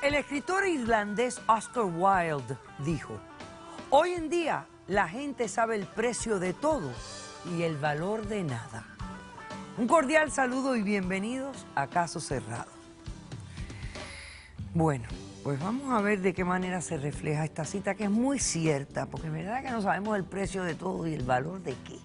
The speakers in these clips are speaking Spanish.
El escritor irlandés Oscar Wilde dijo: hoy en día la gente sabe el precio de todo y el valor de nada. Un cordial saludo y bienvenidos a Caso Cerrado. Bueno, pues vamos a ver de qué manera se refleja esta cita, que es muy cierta, porque es verdad que no sabemos el precio de todo y el valor de qué.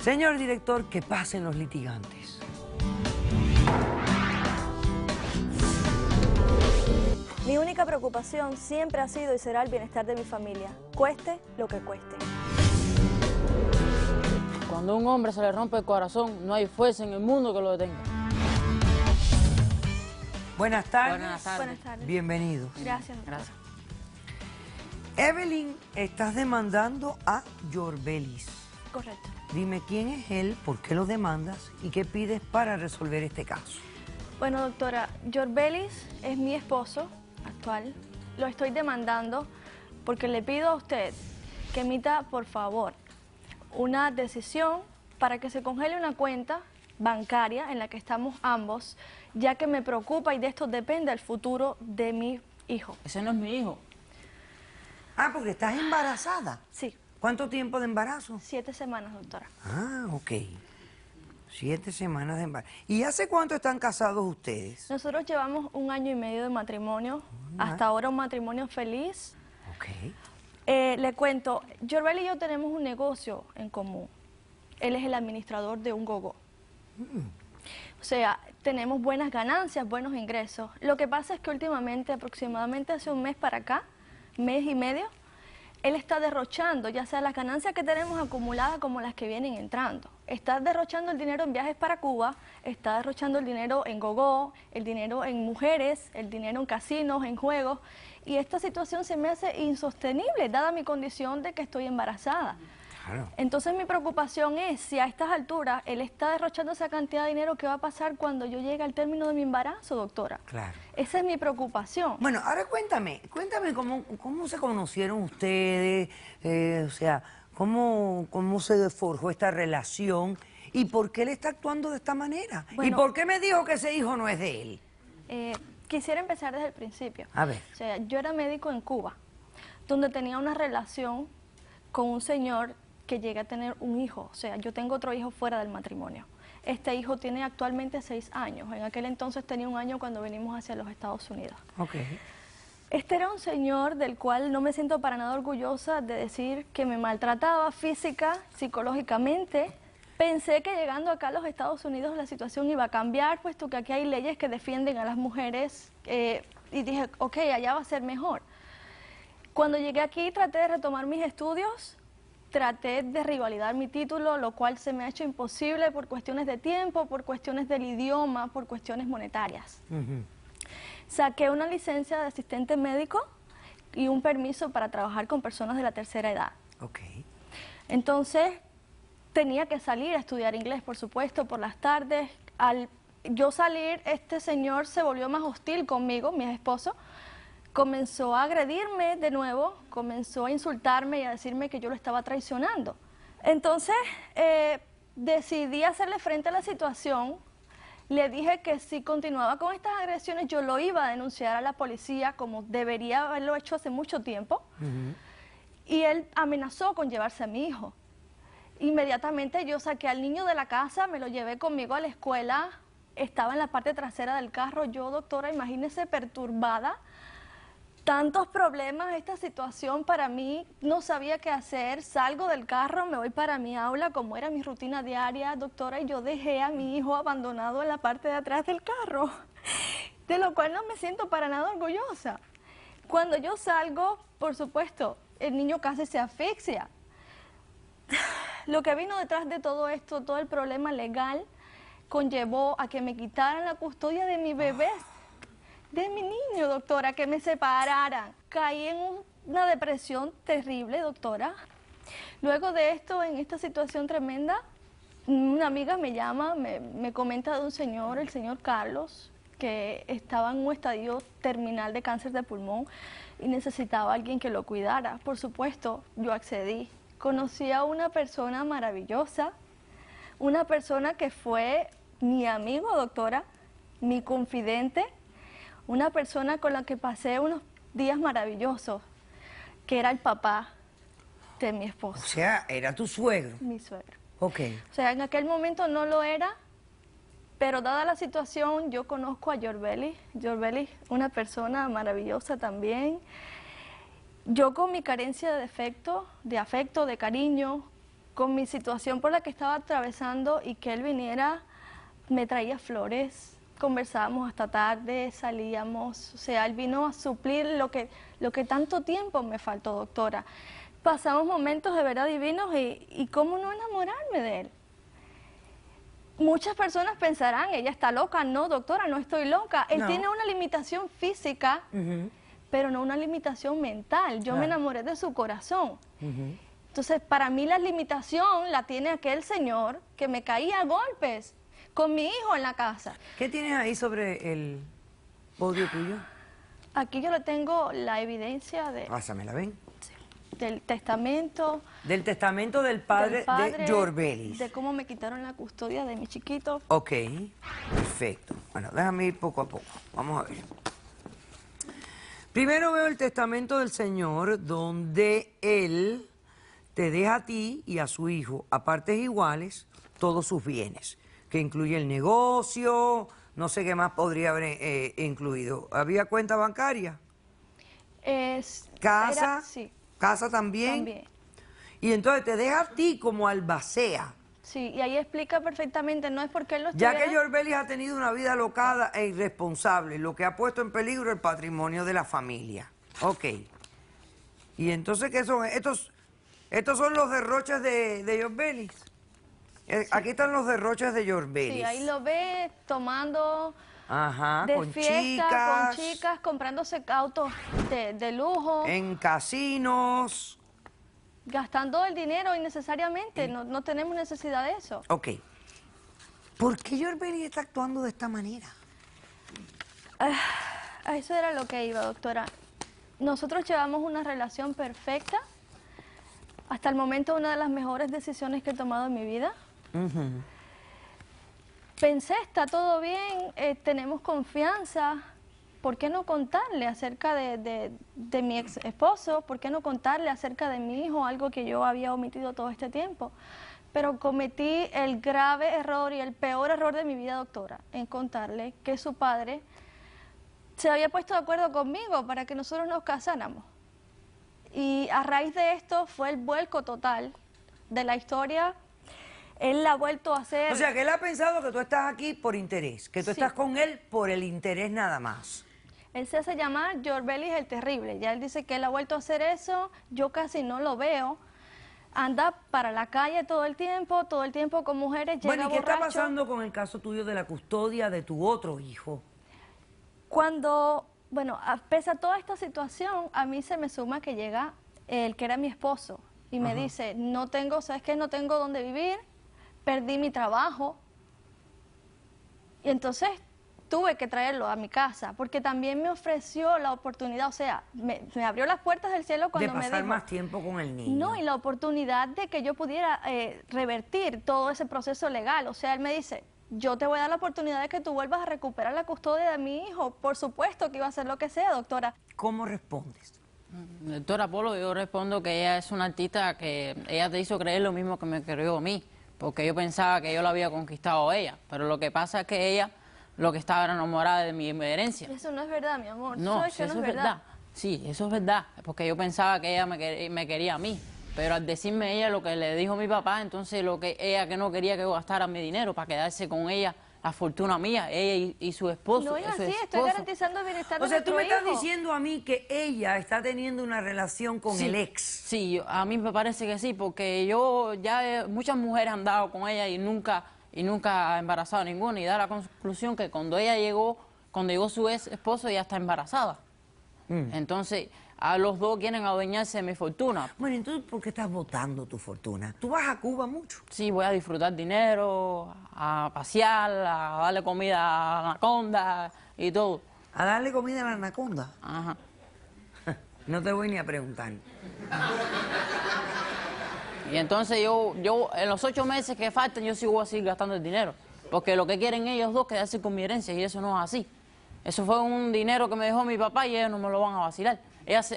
Señor director, que pasen los litigantes. Mi única preocupación siempre ha sido y será el bienestar de mi familia, cueste lo que cueste. Cuando a un hombre se le rompe el corazón, no hay fuerza en el mundo que lo detenga. Buenas tardes. Buenas tardes. Buenas tardes. Bienvenidos. Gracias, doctora. Gracias. Evelyn, estás demandando a Yorbelis. Correcto. Dime quién es él, por qué lo demandas y qué pides para resolver este caso. Bueno, doctora, Yorbelis es mi esposo actual. Lo estoy demandando porque le pido a usted que emita, por favor, una decisión para que se congele una cuenta bancaria en la que estamos ambos, ya que me preocupa y de esto depende el futuro de mi hijo. Ese no es mi hijo. Ah, porque estás embarazada. Sí, ¿Cuánto tiempo de embarazo? 7 semanas, doctora. Ah, ok. 7 semanas de embarazo. ¿Y hace cuánto están casados ustedes? Nosotros llevamos 1 año y medio de matrimonio, hasta ahora un matrimonio feliz. Ok. Le cuento, Yorbel y yo tenemos un negocio en común. Él es el administrador de un gogo. O sea, tenemos buenas ganancias, buenos ingresos. Lo que pasa es que últimamente, aproximadamente hace un mes para acá, mes y medio, él está derrochando, ya sea las ganancias que tenemos acumuladas como las que vienen entrando. Está derrochando el dinero en viajes para Cuba, está derrochando el dinero en gogo, el dinero en mujeres, el dinero en casinos, en juegos. Y esta situación se me hace insostenible, dada mi condición de que estoy embarazada. Claro. Entonces mi preocupación es, si a estas alturas él está derrochando esa cantidad de dinero, ¿qué va a pasar cuando yo llegue al término de mi embarazo, doctora? Claro. Esa es mi preocupación. Bueno, ahora cuéntame cómo se conocieron ustedes, o sea, cómo se forjó esta relación y por qué él está actuando de esta manera. Bueno, ¿Y por qué me dijo que ese hijo no es de él? Quisiera empezar desde el principio. A ver. O sea, yo era médico en Cuba, donde tenía una relación con un señor que llegué a tener un hijo. O sea, yo tengo otro hijo fuera del matrimonio. Este hijo tiene actualmente 6 años. En aquel entonces tenía 1 año cuando venimos hacia los Estados Unidos. Ok. Este era un señor del cual no me siento para nada orgullosa de decir que me maltrataba física, psicológicamente. Pensé que llegando acá a los Estados Unidos la situación iba a cambiar, puesto que aquí hay leyes que defienden a las mujeres, y dije, ok, allá va a ser mejor. Cuando llegué aquí traté de retomar mis estudios, traté de revalidar mi título, lo cual se me ha hecho imposible por cuestiones de tiempo, por cuestiones del idioma, por cuestiones monetarias. Saqué una licencia de asistente médico y un permiso para trabajar con personas de la tercera edad. Ok. Entonces, tenía que salir a estudiar inglés, por supuesto, por las tardes. Al yo salir, este señor se volvió más hostil conmigo, mi esposo. Comenzó a agredirme de nuevo, comenzó a insultarme y a decirme que yo lo estaba traicionando. Entonces, decidí hacerle frente a la situación. Le dije que si continuaba con estas agresiones, yo lo iba a denunciar a la policía, como debería haberlo hecho hace mucho tiempo. Y él amenazó con llevarse a mi hijo. Inmediatamente yo saqué al niño de la casa, me lo llevé conmigo a la escuela, estaba en la parte trasera del carro. Yo, doctora, imagínese, perturbada, tantos problemas, esta situación para mí, no sabía qué hacer. Salgo del carro, me voy para mi aula, como era mi rutina diaria, doctora, y yo dejé a mi hijo abandonado en la parte de atrás del carro, de lo cual no me siento para nada orgullosa. Cuando yo salgo, por supuesto, el niño casi se asfixia. Lo que vino detrás de todo esto, todo el problema legal, conllevó a que me quitaran la custodia de mi bebé, de mi niño, doctora, que me separaran. Caí en una depresión terrible, doctora. Luego de esto, en esta situación tremenda, una amiga me llama, me comenta de un señor, el señor Carlos, que estaba en un estadio terminal de cáncer de pulmón y necesitaba a alguien que lo cuidara. Por supuesto, yo accedí. Conocí a una persona maravillosa, una persona que fue mi amigo, doctora, mi confidente, una persona con la que pasé unos días maravillosos, que era el papá de mi O esposo, sea, era tu suegro. mi suegro. Ok. O sea, en aquel momento no lo era, pero dada la situación, yo conozco a Yorbeli. Yorbeli, una persona maravillosa también. Yo con mi carencia de afecto, de cariño, con mi situación por la que estaba atravesando y que él viniera, me traía flores, conversábamos hasta tarde, salíamos. O sea, él vino a suplir lo que tanto tiempo me faltó, doctora. Pasamos momentos de verdad divinos y cómo no enamorarme de él. Muchas personas pensarán, ella está loca. No, doctora, no estoy loca. Él No. tiene una limitación física, pero no una limitación mental. Yo me Claro. enamoré de su corazón. Entonces, para mí la limitación la tiene aquel señor que me caía a golpes con mi hijo en la casa. ¿Qué tienes ahí sobre el podio tuyo? Aquí yo le tengo la evidencia Pásamela, ven. del testamento, Del testamento del padre, del de Yorbelis. de cómo me quitaron la custodia de mi chiquito. Ok, perfecto. Bueno, déjame ir poco a poco. Vamos a ver. Primero veo el testamento del Señor donde Él te deja a ti y a su hijo a partes iguales todos sus bienes, que incluye el negocio, no sé qué más podría haber incluido. ¿Había cuenta bancaria? ¿Casa? Sí, ¿Casa también? también. Y entonces te deja a ti como albacea. Sí, y ahí explica perfectamente, no es porque él lo Ya estuviera... que Yorbelis ha tenido una vida alocada e irresponsable, lo que ha puesto en peligro el patrimonio de la familia. Ok. ¿Y entonces qué son? Estos son los derroches de Yorbelis. Aquí están los derroches de Yorbelis. Sí, ahí lo ve tomando Ajá, de con fiesta, chicas, con chicas, comprándose autos de lujo, en casinos. gastando el dinero innecesariamente. No tenemos necesidad de eso. Ok. ¿Por qué Yorbelis está actuando de esta manera? A eso era lo que iba, doctora. Nosotros llevamos una relación perfecta. Hasta el momento, una de las mejores decisiones que he tomado en mi vida. Pensé, está todo bien, tenemos confianza. ¿Por qué no contarle acerca de mi ex esposo? ¿Por qué no contarle acerca de mi hijo? Algo que yo había omitido todo este tiempo. Pero cometí el grave error y el peor error de mi vida, doctora, en contarle que su padre se había puesto de acuerdo conmigo para que nosotros nos casáramos. Y a raíz de esto fue el vuelco total de la historia. Él la ha vuelto a hacer... O sea, que él ha pensado que tú estás aquí por interés, que tú Sí. estás con él por el interés nada más. Él se hace llamar Yorbelis el Terrible. Ya él dice que él ha vuelto a hacer eso. Yo casi no lo veo. Anda para la calle todo el tiempo con mujeres, llega Bueno, ¿y qué está borracho. pasando con el caso tuyo de la custodia de tu otro hijo? Cuando, bueno, pese a toda esta situación, a mí se me suma que llega el que era mi esposo y me dice, no tengo, ¿sabes qué? No tengo dónde vivir, perdí mi trabajo. Y entonces tuve que traerlo a mi casa, porque también me ofreció la oportunidad, o sea, me abrió las puertas del cielo cuando De me pasar dijo... más tiempo con el niño. No, y la oportunidad de que yo pudiera revertir todo ese proceso legal. O sea, él me dice, yo te voy a dar la oportunidad de que tú vuelvas a recuperar la custodia de mi hijo. Por supuesto que iba a hacer lo que sea, doctora. ¿Cómo respondes? Doctora Polo, yo respondo que ella es una artista que ella te hizo creer lo mismo que me creyó a mí, porque yo pensaba que yo la había conquistado a ella, pero lo que pasa es que ella lo que estaba era enamorada de mi herencia. Eso no es verdad, mi amor. No, ¿Sabes sí, que eso no es verdad. Sí, eso es verdad, porque yo pensaba que ella me quería a mí, pero al decirme ella lo que le dijo mi papá, entonces lo que ella que no quería que yo gastara mi dinero para quedarse con ella, la fortuna mía, ella y su esposo. No es su así, estoy esposo. garantizando el bienestar de O sea, tú nuestro me estás hijo. diciendo a mí que ella está teniendo una relación con Sí, el ex. Sí, a mí me parece que sí, porque yo ya muchas mujeres han dado con ella y nunca ha embarazado ninguna, y da la conclusión que cuando llegó su ex esposo, ella está embarazada. Entonces, a los dos quieren adueñarse de mi fortuna. Bueno, entonces, ¿por qué estás votando tu fortuna? ¿Tú vas a Cuba mucho? Sí, voy a disfrutar dinero, a pasear, a darle comida a Anaconda y todo. ¿A darle comida a la anaconda? Ajá. No te voy ni a preguntar. Y entonces yo en los 8 meses que faltan, yo sí voy a seguir gastando el dinero. Porque lo que quieren ellos dos es quedarse con mi herencia, y eso no es así. Eso fue un dinero que me dejó mi papá y ellos no me lo van a vacilar.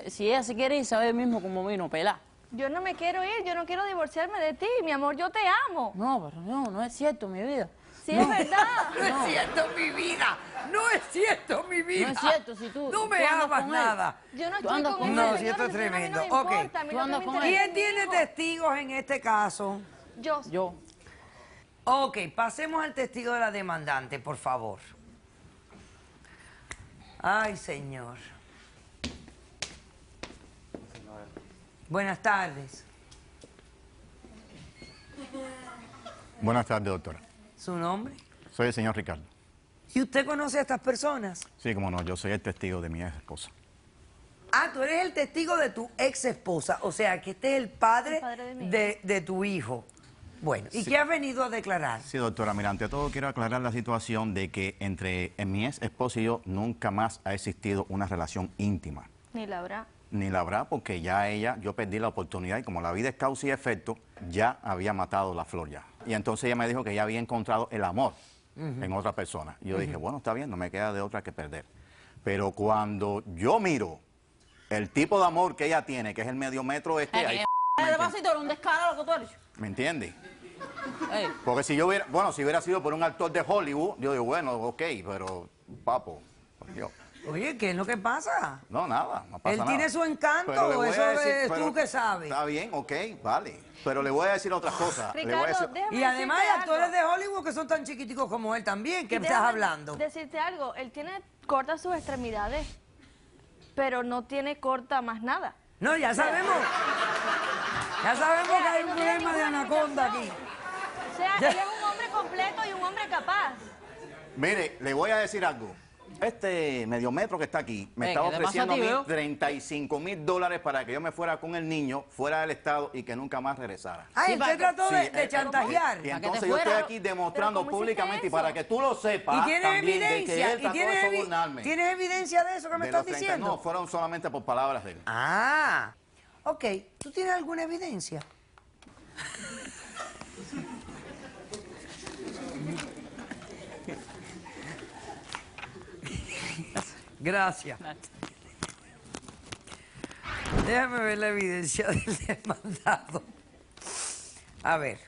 Si ella se quiere ir, sabe mismo como vino, pelá. Yo no me quiero ir, yo no quiero divorciarme de ti, mi amor, yo te amo. No, pero no es cierto, mi vida. Sí, es verdad. No es cierto, mi vida. No es cierto, mi vida. No es cierto, si tú... No me tú andas amas con él. nada. Yo no Tú estoy andas con con ese él. No, señor, si esto es ese señor a mí tremendo. no me Ok. importa, a mí Tú lo que andas me con interesa él. ¿Quién es mi tiene hijo. testigos en este caso? Yo. Yo. Ok, pasemos al testigo de la demandante, por favor. Ay, señor. Buenas tardes. Buenas tardes, doctora. ¿Su nombre? Soy el señor Ricardo. ¿Y usted conoce a estas personas? Sí, como no, yo soy el testigo de mi ex esposa. Ah, tú eres el testigo de tu ex esposa, o sea, que este es el padre, El padre de mi de tu hijo. Bueno, ¿y Sí. qué has venido a declarar? Sí, doctora, mira, ante todo quiero aclarar la situación de que entre mi ex esposa y yo nunca más ha existido una relación íntima. Ni la habrá. Ni la habrá porque ya yo perdí la oportunidad y como la vida es causa y efecto, ya había matado la flor ya. Y entonces ella me dijo que ya había encontrado el amor en otra persona. Y yo dije, bueno, está bien, no me queda de otra que perder. Pero cuando yo miro el tipo de amor que ella tiene, que es el medio metro este, ahí, El vasito era un descarado lo que tú eres. ¿me entiendes? Ey, Porque si yo hubiera, bueno, si hubiera sido por un actor de Hollywood, yo digo, bueno, ok, pero, papo, por Dios. Oye, ¿qué es lo que pasa? No, nada, no pasa Él nada. tiene su encanto, Pero le voy a eso decir- es pero- tú que sabes. Está bien, ok, vale. Pero le voy a decir otra cosa. Le voy a Ricardo, decir- déjame Y además hay decirte actores algo. de Hollywood que son tan chiquiticos como él también, que estás Déjame hablando. decirte algo, él tiene cortas sus extremidades, pero no tiene corta más nada. No, ya sabemos. Ya sabemos que hay un No tiene problema de ninguna anaconda aquí. limitación. O sea, Ya. él es un hombre completo y un hombre capaz. Mire, le voy a decir algo. Este medio metro que está aquí me ¿Qué estaba te pasa ofreciendo a a ti, mí veo? $35,000 para que yo me fuera con el niño fuera del estado y que nunca más regresara. Ah, Sí, él para te que- trató de Sí, chantajear. Y que entonces te yo estoy fuera. aquí demostrando ¿Pero cómo hiciste públicamente y eso? para que tú lo sepas ¿Y tienes también de que evidencia? él trató de sobornarme. ¿Tienes evidencia de eso que me De los estás 30 diciendo? No, fueron solamente por palabras de él. Ah, ok. ¿Tú tienes alguna evidencia? Gracias. Déjame ver la evidencia del demandado. A ver.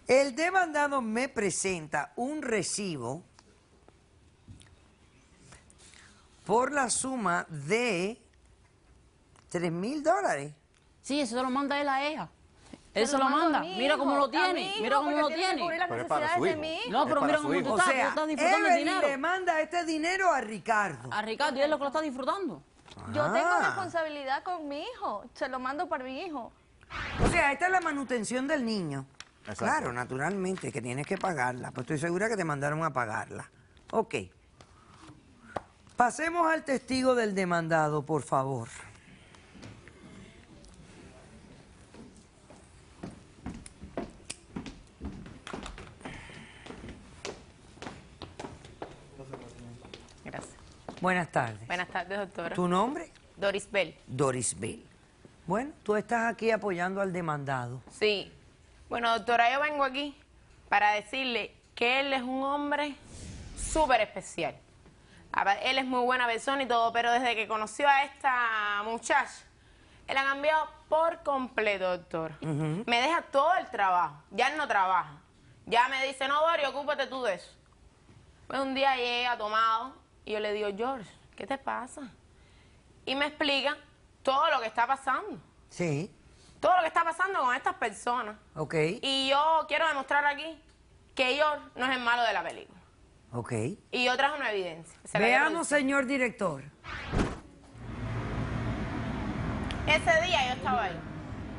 El demandado me presenta un recibo por la suma de $3,000. Sí, eso se lo manda él a ella. Él se lo lo mando a manda. mi Mira hijo, cómo lo a mi tiene. hijo, Mira cómo porque lo tiene que tiene. cubrir las Pero es para necesidades su de hijo. mi hijo. No, pero Es mira para cómo su tú hijo. O estás. Tú sea, estás disfrutando el Evelyn dinero. le manda este dinero a Ricardo. A Ricardo, y él es lo que lo está disfrutando. Yo tengo Ah. responsabilidad con mi hijo. Se lo mando para mi hijo. O sea, esta es la manutención del niño. Exacto. Claro, naturalmente, que tienes que pagarla. Pues estoy segura que te mandaron a pagarla. Ok. Pasemos al testigo del demandado, por favor. Gracias. Buenas tardes. Buenas tardes, doctora. ¿Tu nombre? Doris Bell. Doris Bell. Bueno, tú estás aquí apoyando al demandado. Sí. Bueno, doctora, yo vengo aquí para decirle que él es un hombre súper especial. Él es muy buena persona y todo, pero desde que conoció a esta muchacha, él ha cambiado por completo, doctora. Me deja todo el trabajo. Ya él no trabaja. Ya me dice, no, Dori, ocúpate tú de eso. Pues un día llega tomado y yo le digo, George, ¿qué te pasa? Y me explica todo lo que está pasando. Sí, Todo lo que está pasando con estas personas. ok, Y yo quiero demostrar aquí que George no es el malo de la película. ok. Y yo traje una evidencia. Se la Veamos, quiero señor director. decir. Ese día yo estaba ahí.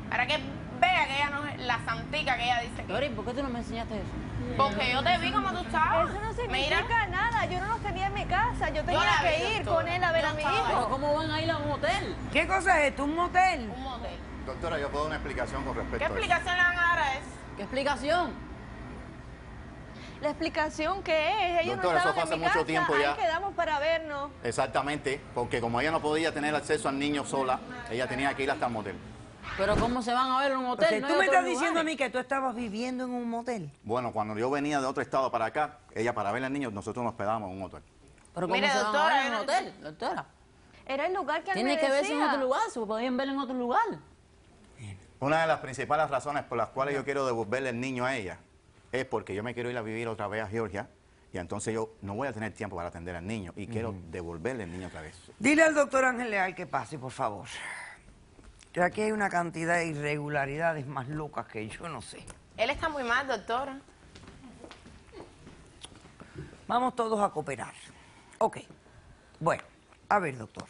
Para que vea que ella no es la santica que ella dice que Dori, ¿por qué tú no me enseñaste eso? es. Porque yo te vi como tú estabas. Eso no Mira, significa nada. Yo no los tenía en mi casa. Yo tenía la vi, que ir doctora. con él a ver Yo a mi estaba Pero hijo. ¿cómo van a ir a un hotel? ¿Qué cosa es esto? ¿Un motel? un motel. Doctora, yo puedo dar una explicación con respecto ¿Qué a eso. explicación le van a dar a eso? ¿Qué explicación? La explicación que es, ellos Doctora, no eso estaban fue en hace mi mucho casa. tiempo ya. Ahí quedamos para vernos. Exactamente, porque como ella no podía tener acceso al niño sola, ella tenía que ir hasta el motel. Pero ¿cómo se van a ver en un O hotel? sea, No tú hay me otros estás diciendo a lugares. mí que tú estabas viviendo en un motel. Bueno, cuando yo venía de otro estado para acá, ella para ver al niño, nosotros nos hospedábamos en un hotel. Pero ¿cómo Mire, se van a doctora, ver en un hotel, doctora? Era el lugar que él Tiene me que verse en decía. otro lugar, se podían ver en otro lugar. Una de las principales razones por las cuales yo quiero devolverle el niño a ella es porque yo me quiero ir a vivir otra vez a Georgia y entonces yo no voy a tener tiempo para atender al niño y quiero devolverle el niño otra vez. Dile al doctor Ángel Leal que pase, por favor. Que aquí hay una cantidad de irregularidades más locas que yo no sé. Él está muy mal, doctora. Vamos todos a cooperar. Ok. Bueno, a ver, doctor.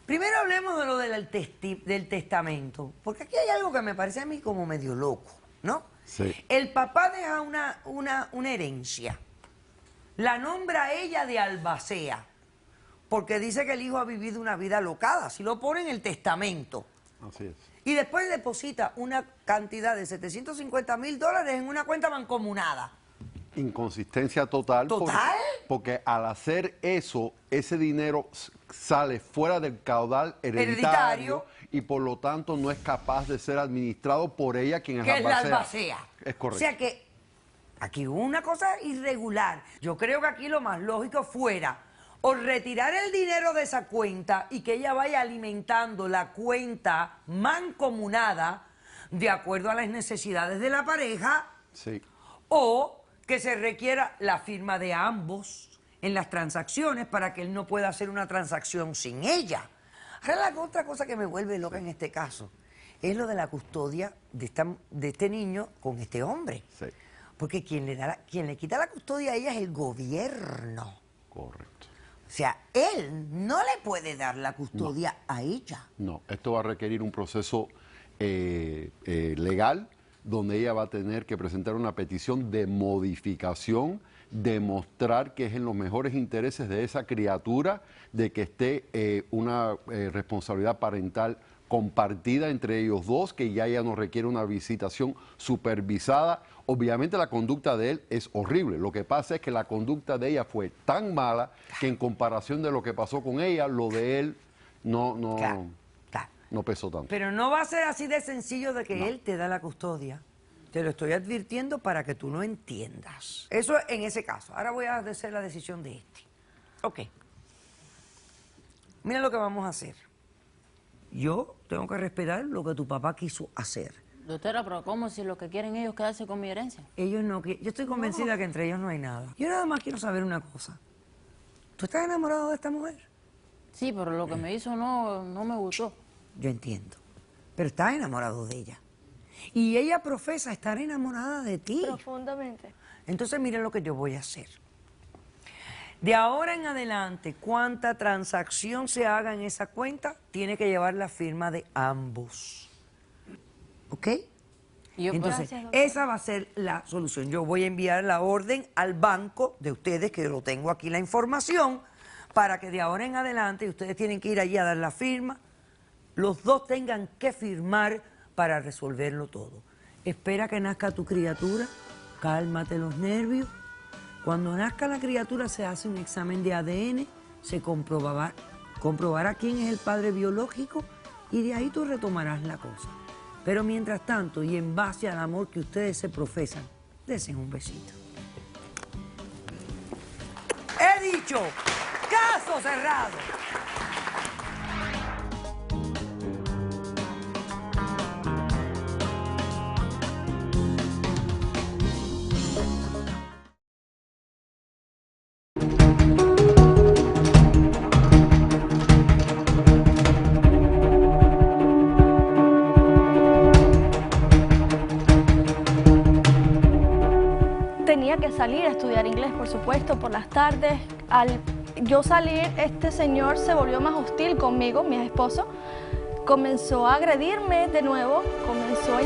Primero hablemos de lo del testamento, porque aquí hay algo que me parece a mí como medio loco, ¿no? Sí. El papá deja una herencia. La nombra a ella de albacea, porque dice que el hijo ha vivido una vida alocada, si lo pone en el testamento. Así es. Y después deposita una cantidad de $750,000 en una cuenta mancomunada. Inconsistencia total. ¿Total? Porque al hacer eso, ese dinero sale fuera del caudal Hereditario. y por lo tanto no es capaz de ser administrado por ella, quien es Que es la albacea. albacea. Es correcto. O sea que aquí hubo una cosa irregular. Yo creo que aquí lo más lógico fuera o retirar el dinero de esa cuenta y que ella vaya alimentando la cuenta mancomunada de acuerdo a las necesidades de la pareja, Sí. o que se requiera la firma de ambos en las transacciones para que él no pueda hacer una transacción sin ella. Ahora, la otra cosa que me vuelve loca en este caso es lo de la custodia de este niño con este hombre. Sí. Porque quien le quita la custodia a ella es el gobierno. Correcto. O sea, él no le puede dar la custodia a ella. No, esto va a requerir un proceso legal donde ella va a tener que presentar una petición de modificación, demostrar que es en los mejores intereses de esa criatura, de que esté una responsabilidad parental compartida entre ellos dos, que ya ella no requiere una visitación supervisada. Obviamente la conducta de él es horrible. Lo que pasa es que la conducta de ella fue tan mala que en comparación de lo que pasó con ella, lo de él no pesó tanto. Pero no va a ser así de sencillo de que él te da la custodia. Te lo estoy advirtiendo para que tú no entiendas. Eso en ese caso. Ahora voy a hacer la decisión de este. Ok. Mira lo que vamos a hacer. Yo tengo que respetar lo que tu papá quiso hacer. Doctora, pero ¿cómo si lo que quieren ellos es quedarse con mi herencia? Ellos no, yo estoy convencida que entre ellos no hay nada. Yo nada más quiero saber una cosa. ¿Tú estás enamorado de esta mujer? Sí, pero lo que me hizo no me gustó. Yo entiendo. Pero estás enamorado de ella. Y ella profesa estar enamorada de ti. Profundamente. Entonces miren lo que yo voy a hacer. De ahora en adelante, cuanta transacción se haga en esa cuenta, tiene que llevar la firma de ambos. ¿Ok? Y yo, Entonces, Gracias, doctor. esa va a ser la solución. Yo voy a enviar la orden al banco de ustedes, que lo tengo aquí la información, para que de ahora en adelante ustedes tienen que ir allí a dar la firma, los dos tengan que firmar para resolverlo todo. Espera que nazca tu criatura, cálmate los nervios. Cuando nazca la criatura se hace un examen de ADN, se comprobará quién es el padre biológico y de ahí tú retomarás la cosa. Pero mientras tanto, y en base al amor que ustedes se profesan, desen un besito. He dicho, caso cerrado. Tenía que salir a estudiar inglés, por supuesto, por las tardes. Al yo salir, este señor se volvió más hostil conmigo, mi esposo. Comenzó a agredirme de nuevo, comenzó a